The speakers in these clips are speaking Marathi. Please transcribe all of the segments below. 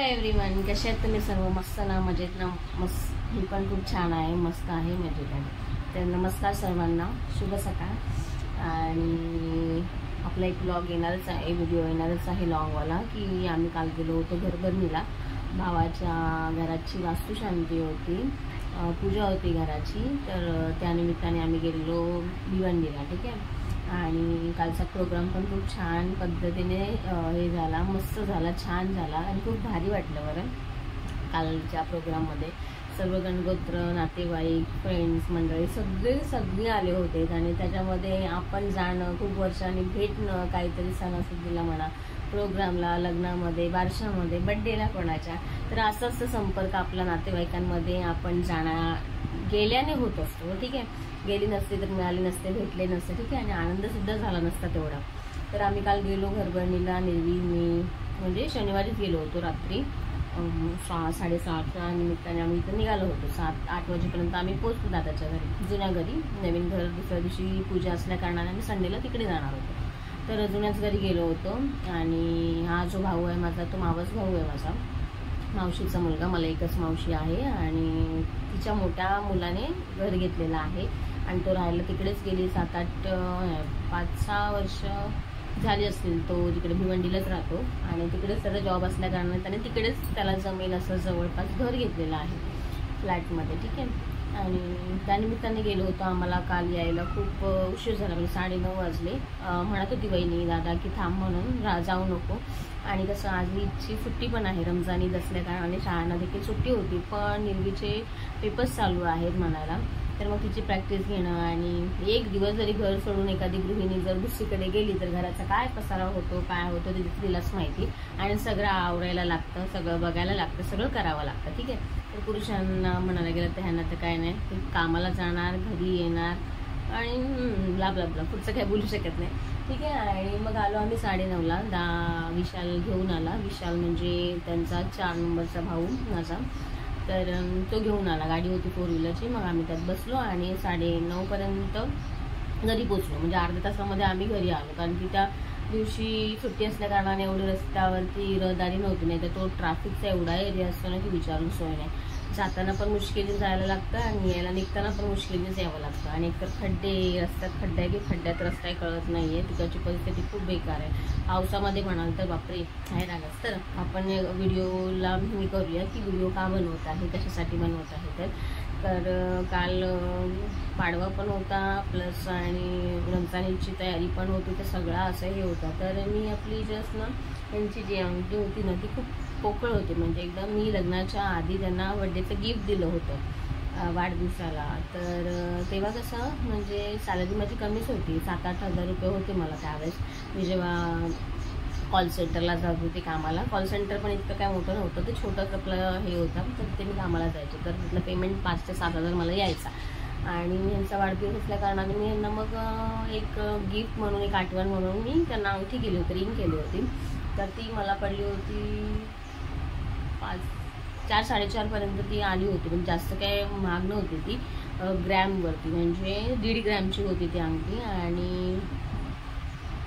एव्हरीवन, कसे आहेत तुम्ही सर्व? मस्त ना, मजेत ना? मस्त, मी पण खूप छान आहे, मस्त आहे, मजेत आहे. तर नमस्कार सर्वांना, शुभ सकाळ. आणि आपला एक ब्लॉग येणारच आहे, व्हिडिओ येणारच आहे लॉंगवाला, की आम्ही काल गेलो होतो घरभरणीला. भावाच्या घराची वास्तुशांती होती, पूजा होती घराची, तर त्यानिमित्ताने आम्ही गेलेलो भिवंडीला. ठीक आहे. आणि कालचा प्रोग्राम पण खूप छान पद्धतीने हे झाला, मस्त झाला, छान झाला आणि खूप भारी वाटलं बरं. कालच्या प्रोग्राममध्ये सर्व गणगोत्र, नातेवाईक, फ्रेंड्स मंडळी सगळे आले होते. आणि त्याच्यामध्ये आपण जाणं, खूप वर्षांनी भेटणं, काहीतरी सणासुदीला म्हणा, प्रोग्रामला, लग्नामध्ये, बारशामध्ये, बड्डेला कोणाच्या, तर असं संपर्क आपल्या नातेवाईकांमध्ये आपण गेल्याने होत असतो. ठीक आहे. गेली नसते तर मिळाली नसते, भेटले नसते. ठीक आहे. आणि आनंदसुद्धा झाला नसता तेवढा. तर आम्ही काल गेलो घरभरणीला. निर्वी मी म्हणजे शनिवारीच गेलो होतो रात्री 6-6:30च्या निमित्ताने आम्ही इथं निघालो होतो. 7-8 वाजेपर्यंत आम्ही पोहोचलो दादाच्या घरी, जुन्या घरी. नवीन घर दुसऱ्या दिवशी पूजा असल्या कारणाने आम्ही संडेला तिकडे जाणार होतो. तर जुन्याच घरी गेलो होतो. आणि हा जो भाऊ आहे माझा, तो मावस भाऊ आहे माझा, मावशीचा मुलगा. मला एकच मावशी आहे आणि तिच्या मोठ्या मुलाने घर घेतलेलं आहे आणि तो राहायला तिकडेच गेली 5-6 वर्ष झाली असतील. तो तिकडे भिवंडीलाच राहतो आणि तिकडेच त्याचा जॉब असल्या कारणाने त्याने तिकडेच त्याला जमेल असं जवळपास घर घेतलेलं आहे फ्लॅटमध्ये. ठीक आहे. आणि त्यानिमित्ताने गेलो होतो. आम्हाला काल यायला खूप उशीर झाला, म्हणजे 9:30 वाजले. म्हणत होती वहिनी दादा की थांब म्हणून, जाऊ नको. आणि कसं आज ईदची सुट्टी पण आहे, रमजान ईद असल्या कारणाने शाळांना देखील सुट्टी होती, पण निर्वीचे पेपर्स चालू आहेत म्हणायला. तर मग तिची प्रॅक्टिस घेणं आणि एक दिवस जरी घर सोडून एखादी गृहिणी जर दुसरीकडे गेली तर घराचा काय पसारा होतो, काय होतो ते तिलाच माहिती. आणि सगळं आवरायला लागतं, सगळं बघायला लागतं, सगळं करावं लागतं. ठीक आहे. तर पुरुषांना म्हणायला गेलं तर ह्यांना तर काय नाही, ते कामाला जाणार, घरी येणार आणि ब्ला पुढचं काय बोलू शकत नाही. ठीक आहे. आणि मग आलो आम्ही 9:30ला. विशाल घेऊन आला. विशाल म्हणजे त्यांचा 4 नंबरचा भाऊ माझा. तर तो घेऊन आला. गाडी होती 4 व्हीलरची. मग आम्ही त्यात बसलो आणि 9:30पर्यंत घरी पोचलो. म्हणजे अर्ध्या तासामध्ये आम्ही घरी आलो, कारण की त्या दिवशी सुट्टी असल्या कारणाने एवढी रस्त्यावरती रहदारी नव्हती. नाही तर तो ट्रॅफिकचा एवढा एरिया असतो ना की विचारून सोय नाही. जाताना पण मुश्किलीने जायला लागतं आणि यायला निघताना पण मुश्किलीनेच यावं लागतं. आणि एकतर खड्डे, रस्त्यात खड्डा आहे की खड्ड्यात रस्ता आहे कळत नाही आहे. तिकडची परिस्थिती खूप बेकार आहे. पावसामध्ये म्हणाल तर बापरे काय रागच. तर आपण व्हिडिओला मी करूया की व्हिडिओ का बनवत आहे, कशासाठी बनवत आहे. तर काल पाडवा पण होता प्लस आणि रमजानीची तयारी पण होती, तर सगळा असं हे होता. तर मी आपली जस्ट ना त्यांची जी अंगठी होती ना ती खूप पोकळ होती. म्हणजे एकदम मी लग्नाच्या आधी त्यांना बड्डेचं गिफ्ट दिलं होतं वाढदिवसाला. तर तेव्हा कसं म्हणजे सॅलरी माझी कमीच होती, 7-8 हजार रुपये होते मला त्यावेळेस. मी जेव्हा कॉल सेंटरला जात होते कामाला. कॉल सेंटर पण इतकं काय मोठं नव्हतं, ते छोटंच आपलं हे होतं. तर ते मी कामाला जायचे. तर तिथलं पेमेंट 5 ते 7 हजार मला यायचा. आणि यांचा वाढदिवस असल्या कारणाने मी यांना मग एक गिफ्ट म्हणून, एक आठवण म्हणून मी त्यांना अंगठी केली होती, रिंग केली होती. तर ती मला पडली होती 4-4.5पर्यंत ती आली होती. पण जास्त काय महाग नव्हती ती, ग्रॅमवरती, म्हणजे 1.5 ग्रॅमची होती ती अंगठी आणि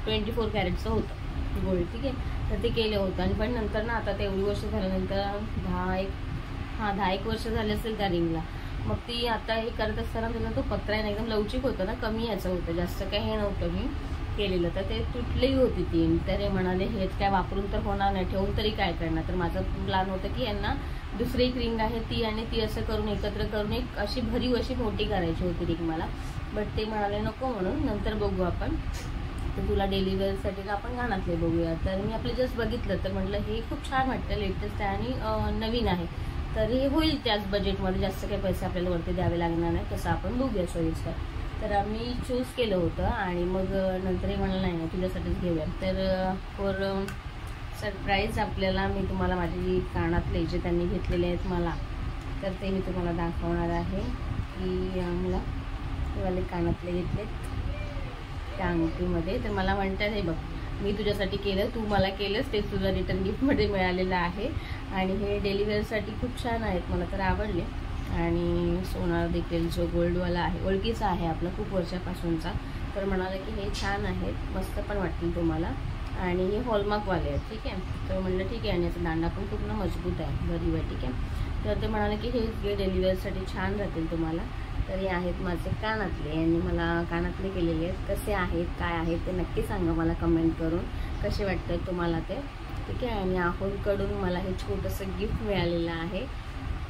24 कॅरेटचं होतं गोल्ड. ठीक आहे. तर ते केलं होतं. आणि पण नंतर ना आता तेवढी वर्ष झाल्यानंतर 10-1 वर्ष झाले असेल त्या रिंगला. मग ती आता हे करत असताना त्याला तो पत्रा आहे एकदम लवचिक होतं ना, कमी याचं होतं, जास्त काय हे नव्हतं मी केलेलं. तर ते तुटली होती ती. तर हे म्हणाले हेच काय वापरून तर होणार नाही, ठेवून तरी काय करणार. तर माझं प्लॅन होतं की यांना दुसरी एक रिंग आहे ती आणि ती असं करून एकत्र करून एक अशी भरीव अशी मोठी करायची होती रिंग मला. बट ते म्हणाले नको म्हणून, नंतर बघू आपण, तर तुला डेली वेअरसाठी आपण कानातले बघूया. तर मी आपलं जस्ट बघितलं तर म्हटलं हे खूप छान वाटतं, लेटेस्ट आहे आणि नवीन आहे. तर हे होईल त्याच बजेटमध्ये, जास्त काही पैसे आपल्याला वरती द्यावे लागणार नाही, तसं आपण बघूया सोयीस्कर. तर आम्ही चूज केलं होतं आणि मग नंतरही म्हणालं नाही तुझ्यासाठीच घेऊया. तर फॉर सरप्राईज आपल्याला मी तुम्हाला माझी कानातले जे त्यांनी घेतलेले आहेत मला, तर ते मी तुम्हाला दाखवणार आहे की मला वाले कानातले घेतलेत त्या अंगठीमध्ये. तर मला म्हणतात हे बघ मी तुझ्यासाठी केलं, तू मला केलंस, ते तुझं रिटर्न गिफ्टमध्ये मिळालेलं आहे. आणि हे डेली वेअरसाठी खूप छान आहेत, मला तर आवडले. आणि सोनार देखील जो गोल्डवाला आहे, ओळखीचा आहे आपला खूप वर्षापासूनचा. तर म्हणाले की हे छान आहेत, मस्त पण वाटतील तुम्हाला. आणि हे हॉलमार्कवाले आहेत, ठीक आहे. तर म्हणलं ठीक आहे, आणि याचा दांडा पण खूप ना मजबूत आहे, गरीब आहे, ठीक आहे. तर ते म्हणाले की हे डेली वेअरसाठी छान राहतील तुम्हाला. तर हे आहेत माझे कानातले, यांनी मला कानातले केलेले आहेत. कसे आहेत, काय आहेत ते नक्की सांगा मला कमेंट करून, कसे वाटतात तुम्हाला ते, ठीक आहे. आणि आहोंकडून मला हे छोटंसं गिफ्ट मिळालेलं आहे.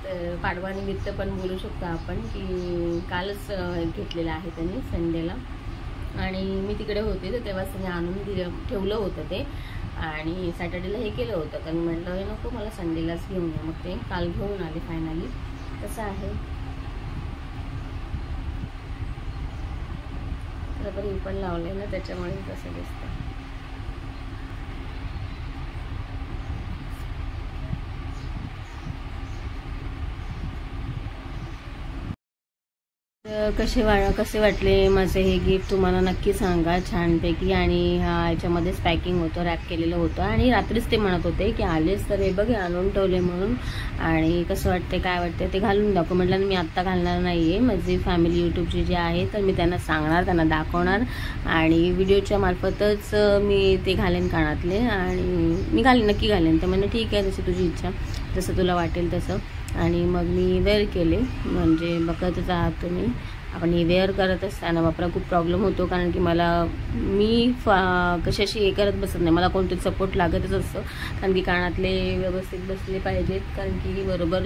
तर पाडवानिमित्त पण बोलू शकतो आपण, की कालच घेतलेलं आहे त्यांनी संडेला, आणि मी तिकडे होते तर तेव्हा त्यांनी आणून ठेवलं होतं ते, आणि सॅटर्डेला हे केलं होतं. तर मी म्हटलं हे नको, मला संडेलाच घेऊन ये. मग ते काल घेऊन आले फायनली. कसं आहे तर पण पण लावले ना, त्याच्यामुळे कसं दिसतं. कसे वाटले माझे हे गिफ्ट तुम्हाला नक्की सांगा छानपैकी. आणि याच्यामध्येच पॅकिंग होतं, रॅप केलेलं होतं. आणि रात्रीच ते म्हणत होते की आलेच तर हे बघ आणून ठेवले म्हणून, आणि कसं वाटते काय वाटते ते घालून दाखव. म्हटलं मी आत्ता घालणार नाही आहे, माझी फॅमिली यूट्यूबची जी आहे तर मी त्यांना सांगणार, त्यांना दाखवणार, आणि व्हिडिओच्या मार्फतच मी ते घालेन कानातले, आणि मी नक्की घालेन. तर म्हणजे ठीक आहे, जशी तुझी इच्छा, जसं तुला वाटेल तसं. आणि मग मी वेअर केले, म्हणजे बघतच आहात तुम्ही. आपण हे वेअर करत असताना बापरा खूप प्रॉब्लेम होतो, कारण की मी कशाशी हे करत बसत नाही, मला कोणतरी सपोर्ट लागतच असतं. कारण की कानातले व्यवस्थित बसले पाहिजेत, कारण की बरोबर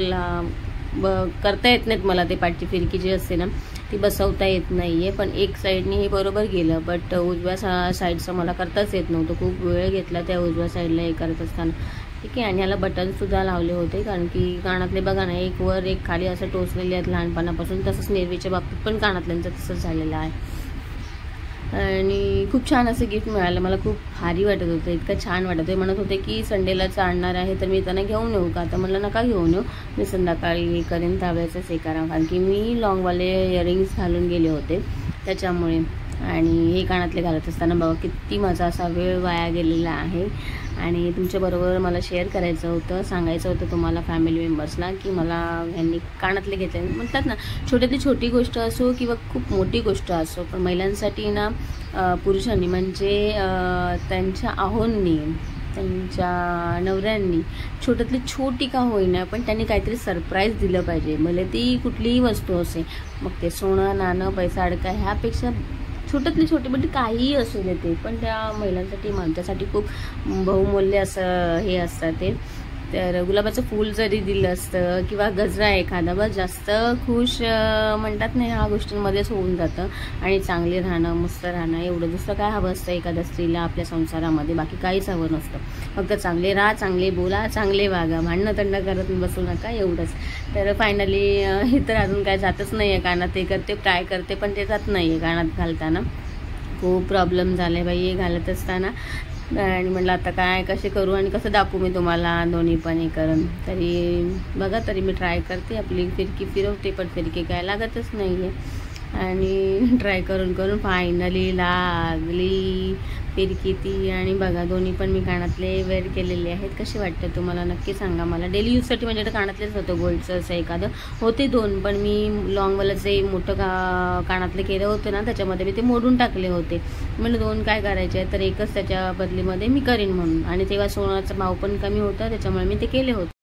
करता येत नाहीत मला. ते पाठची फिरकी जी असते ना ती बसवता येत नाही आहे. पण एक साईडने हे बरोबर गेलं, बट उजव्या साईडचं मला करताच येत नव्हतं. खूप वेळ घेतला त्या उजव्या साईडला हे करत असताना, ठीक आहे. आणि ह्याला बटनसुद्धा लावले होते, कारण की कानातले बघा ना, एक वर एक खाली असं टोचलेले आहेत लहानपणापासून. तसंच नेरवीच्या बाबतीत पण कानातल्यांचं तसंच झालेलं आहे. आणि खूप छान असं गिफ्ट मिळालं, मला खूप भारी वाटत होतं, इतकं छान वाटत होतं. म्हणत होते की संडेलाच आणणार आहे, तर मी त्यांना घेऊन येऊ का. तर म्हणलं नका घेऊन येऊ, मी संध्याकाळी हे करेन, त्यावेळेसच हे करा, कारण की मी लॉंगवाले इयरिंग्स घालून गेले होते त्याच्यामुळे. आणि हे कानातले घालत असताना बघा किती माझा असा वेळ वाया गेलेला आहे. आणि तुमच्याबरोबर मला शेअर करायचं होतं, सांगायचं होतं तुम्हाला फॅमिली मेंबर्सला, की मला यांनी कानातले घेतले. म्हणतात ना, छोट्यातली छोटी गोष्ट असो किंवा खूप मोठी गोष्ट असो, पण महिलांसाठी ना पुरुषांनी म्हणजे त्यांच्या आहोंनी, त्यांच्या नवऱ्यांनी छोट्यातली छोटी का होईना पण त्यांनी काहीतरी सरप्राईज दिलं पाहिजे. भले ती कुठलीही वस्तू असे, मग ते सोनं नाणं पैसा अडका, ह्यापेक्षा छोट्यातली छोटी म्हणजे काहीही असू दे ते, पण त्या महिलांसाठी माणसासाठी खूप बहुमूल्य असं हे असतं ते. तर गुलाबाचं फूल जरी दिलं असतं किंवा गजरा एखादा, बस जास्त खुश म्हणतात नाही ह्या गोष्टींमध्येच होऊन जातं. आणि चांगले राहणं, मस्त राहणं, एवढं दुसरं काय हवं असतं एखाद्या स्त्रीला आपल्या संसारामध्ये, बाकी काहीच हवं नसतं. फक्त चांगले राहा, चांगले बोला, चांगले वागा, भांडणं तंड करत बसू नका, एवढंच. तर फायनली हे तर अजून काय जातच नाही आहे कानात. ते करते, ट्राय करते, पण ते जात नाही आहे कानात घालताना. खूप प्रॉब्लेम झाले बाई हे घालत असताना. आणि म्हटलं आता काय कसे करू आणि कसं दाखवू मी तुम्हाला दोन्ही पण हे करून. तरी बघा, तरी मी ट्राय करते, आपली फिरकी फिरवते, पण फिरकी काय लागतच नाही आहे. आणि ट्राय करून करून फायनली लागली फिरकी ती. आणि बघा दोन्ही पण मी कानातले वेअर केलेले आहेत. कसे वाटतं तुम्हाला नक्की सांगा मला. डेली यूजसाठी म्हणजे कानातलेच होतं, गोल्डचं असं एखादं होते 2, पण मी लॉंगवालं जे मोठं कानातले केलं होतं ना त्याच्यामध्ये मी ते मोडून टाकले होते. म्हणजे 2 काय करायचे, तर एकच त्याच्या बदलीमध्ये मी करीन म्हणून. आणि तेव्हा सोन्याचा भाव पण कमी होता, त्याच्यामुळे मी ते केले होते.